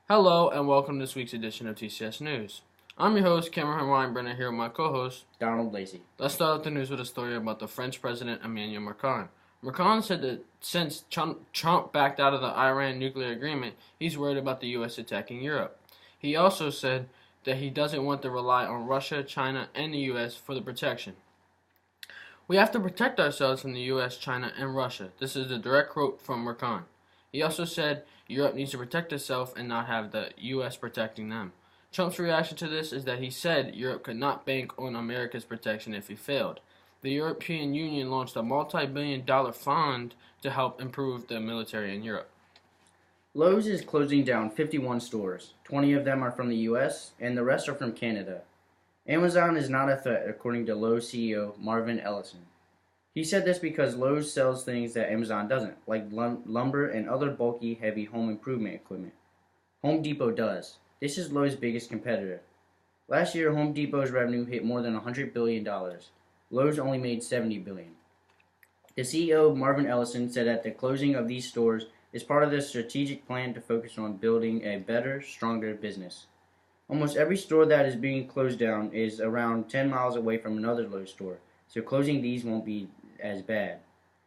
Hello and welcome to this week's edition of TCS News. I'm your host, Cameron Winebrenner, here with my co-host, Donald Lacy. Let's start out the news with a story about the French President Emmanuel Macron. Macron said that since Trump backed out of the Iran nuclear agreement, he's worried about the U.S. attacking Europe. He also said that he doesn't want to rely on Russia, China, and the U.S. for the protection. We have to protect ourselves from the U.S., China, and Russia. This is a direct quote from Macron. He also said Europe needs to protect itself and not have the U.S. protecting them. Trump's reaction to this is that he said Europe could not bank on America's protection if he failed. The European Union launched a multi-billion-dollar fund to help improve the military in Europe. Lowe's is closing down 51 stores. 20 of them are from the U.S., and the rest are from Canada. Amazon is not a threat, according to Lowe's CEO Marvin Ellison. He said this because Lowe's sells things that Amazon doesn't, like lumber and other bulky, heavy home improvement equipment. Home Depot does. This is Lowe's biggest competitor. Last year, Home Depot's revenue hit more than $100 billion. Lowe's only made $70 billion. The CEO, Marvin Ellison, said that the closing of these stores is part of the strategic plan to focus on building a better, stronger business. Almost every store that is being closed down is around 10 miles away from another Lowe's store, so closing these won't be as bad.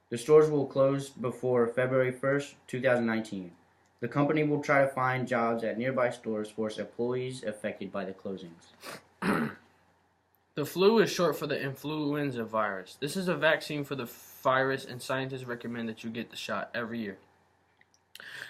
The stores will close before February 1st, 2019. The company will try to find jobs at nearby stores for its employees affected by the closings. The flu is short for the influenza virus. This is a vaccine for the virus, and scientists recommend that you get the shot every year.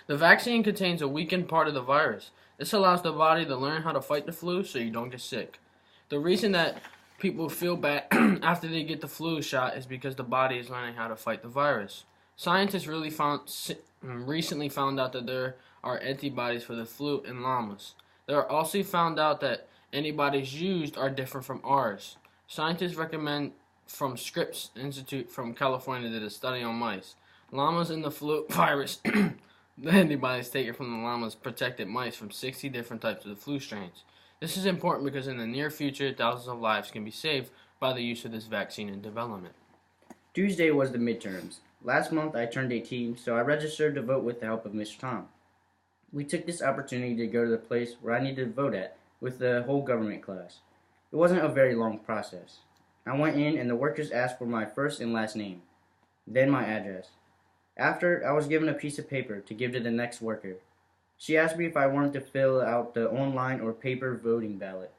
The vaccine contains a weakened part of the virus. This allows the body to learn how to fight the flu so you don't get sick. The reason that people feel bad after they get the flu shot is because the body is learning how to fight the virus. Scientists recently found out that there are antibodies for the flu in llamas. They are also found out that antibodies used are different from ours. Scientists recommend from Scripps Institute from California did a study on mice. Llamas in the flu virus, the antibodies taken from the llamas protected mice from 60 different types of the flu strains. This is important because in the near future, thousands of lives can be saved by the use of this vaccine in development. Tuesday was the midterms. Last month I turned 18, so I registered to vote with the help of Mr. Tom. We took this opportunity to go to the place where I needed to vote at with the whole government class. It wasn't a very long process. I went in and the workers asked for my first and last name, then my address. After, I was given a piece of paper to give to the next worker. She asked me if I wanted to fill out the online or paper voting ballot.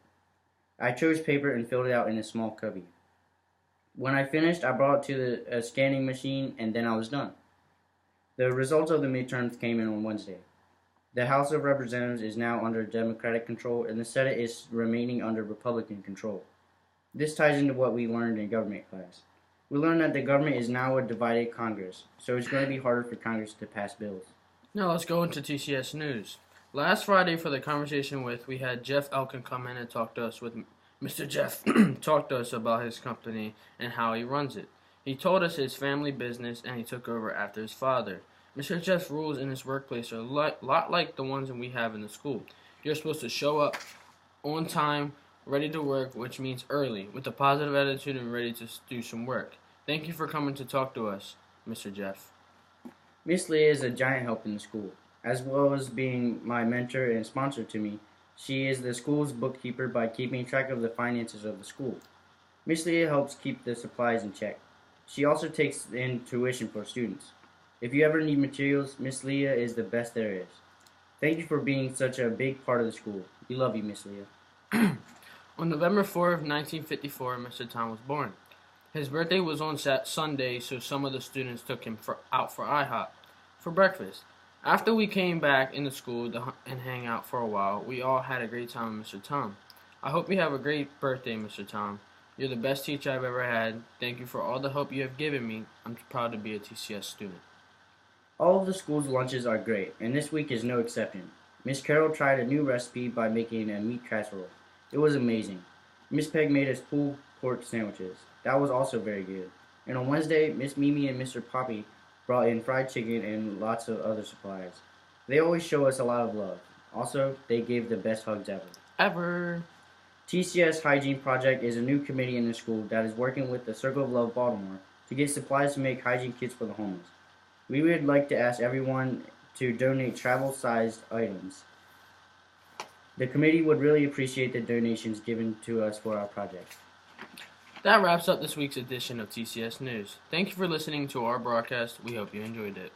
I chose paper and filled it out in a small cubby. When I finished, I brought it to a scanning machine and then I was done. The results of the midterms came in on Wednesday. The House of Representatives is now under Democratic control and the Senate is remaining under Republican control. This ties into what we learned in government class. We learned that the government is now a divided Congress, so it's going to be harder for Congress to pass bills. Now let's go into TCS News. Last Friday for the conversation we had Jeff Elkin come in and talk to us with Mr. Jeff talked to us about his company and how he runs it. He told us his family business and he took over after his father. Mr. Jeff's rules in his workplace are a lot like the ones that we have in the school. You're supposed to show up on time, ready to work, which means early, with a positive attitude and ready to do some work. Thank you for coming to talk to us, Mr. Jeff. Miss Leah is a giant help in the school. As well as being my mentor and sponsor to me, she is the school's bookkeeper by keeping track of the finances of the school. Miss Leah helps keep the supplies in check. She also takes in tuition for students. If you ever need materials, Miss Leah is the best there is. Thank you for being such a big part of the school. We love you, Miss Leah. On November 4th, 1954, Mr. Tom was born. His birthday was on Sunday, so some of the students took him out for IHOP for breakfast. After we came back into school and hang out for a while, we all had a great time with Mr. Tom. I hope you have a great birthday, Mr. Tom. You're the best teacher I've ever had. Thank you for all the help you have given me. I'm proud to be a TCS student. All of the school's lunches are great, and this week is no exception. Miss Carol tried a new recipe by making a meat casserole. It was amazing. Miss Peg made us pulled pork sandwiches. That was also very good. And on Wednesday, Miss Mimi and Mr. Poppy brought in fried chicken and lots of other supplies. They always show us a lot of love. Also, they gave the best hugs ever. TCS Hygiene Project is a new committee in the school that is working with the Circle of Love Baltimore to get supplies to make hygiene kits for the homeless. We would like to ask everyone to donate travel-sized items. The committee would really appreciate the donations given to us for our project. That wraps up this week's edition of TCS News. Thank you for listening to our broadcast. We hope you enjoyed it.